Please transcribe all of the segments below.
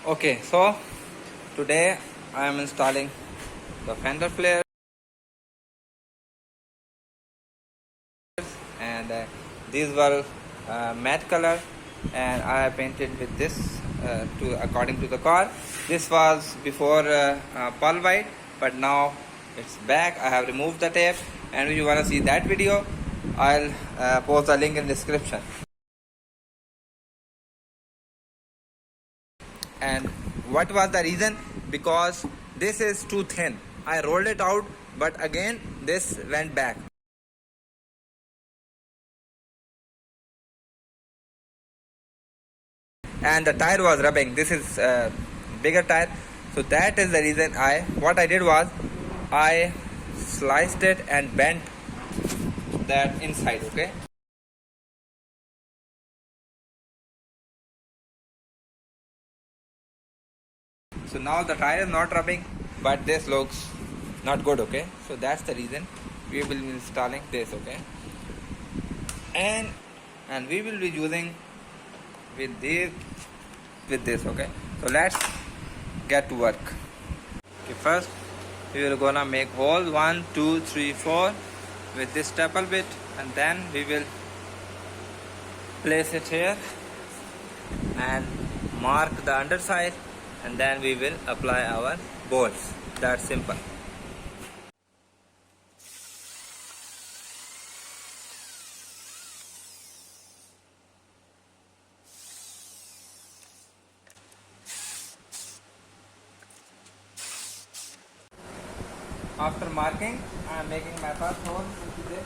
Okay, so today I am installing the fender flares, and these were matte color, and I have painted with this to according to the car. This was before pearl white, but now it's back. I have removed the tape, and if you want to see that video, I'll post the link in the description. And what was the reason? Because this is too thin. I rolled it out, but again this went back. And the tire was rubbing. This is bigger tire, so that is the reason what I did was I sliced it and bent that inside. Okay, so now the tire is not rubbing, but this looks not good. Okay, so that's the reason we will be installing this. Okay, and we will be using with this. Okay, so let's get to work. Okay, first we will gonna make hole 1 2 3 4 with this staple bit, and then we will place it here and mark the underside, and then we will apply our bolts. That's simple. After marking, I am making my first hole into this.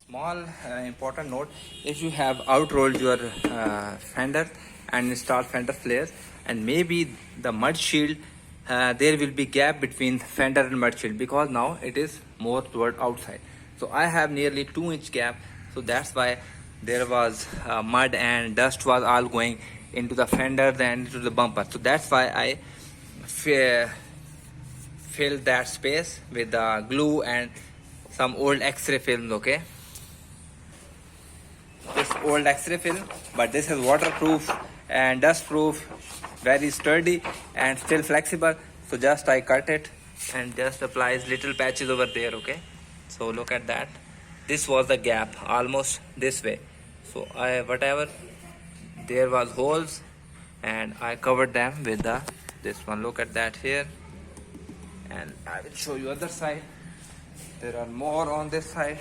Small important note: if you have outrolled your fender and installed fender flares, and maybe the mud shield, there will be gap between fender and mud shield, because now it is more toward outside. So I have nearly 2-inch gap, so that's why there was mud and dust was all going into the fender and into the bumper. So that's why I filled that space with the glue and some old x-ray film. Okay, this old x-ray film, but this is waterproof and dust proof, very sturdy and still flexible. So just I cut it and just applies little patches over there. Okay, so look at that. This was the gap, almost this way. So whatever there was holes, and I covered them with this one. Look at that here, and I will show you other side. There are more on this side.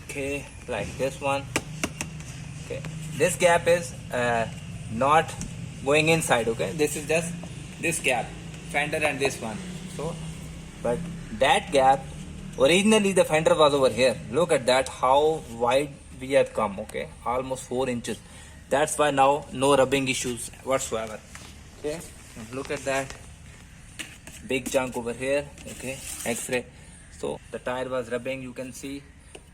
Okay, like this one. Okay, this gap is not going inside. Okay, this is just this gap, fender and this one. So, but that gap, originally the fender was over here. Look at that, how wide we have come. Okay, almost 4 inches. That's why now no rubbing issues whatsoever. Okay, and look at that big chunk over here. Okay, x-ray. So the tire was rubbing. You can see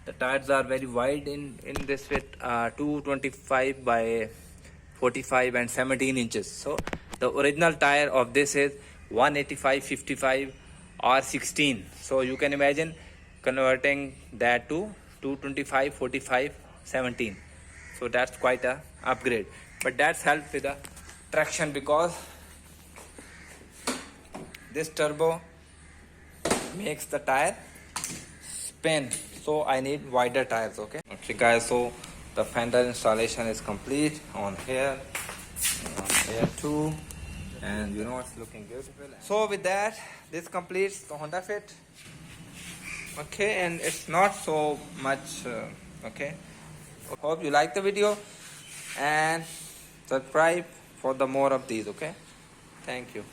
the tires are very wide in this width, 225 by 45 and 17 inches. So the original tire of this is 185 55 or 16. So you can imagine converting that to 225 45 17. So that's quite a upgrade, but that's helped with the traction, because this turbo makes the tire spin. So I need wider tires. Okay guys, so the fender installation is complete on here too, and you know it's looking beautiful. So with that, this completes the Honda Fit. Okay, and it's not so much. Okay, hope you like the video and subscribe for the more of these. Okay, thank you.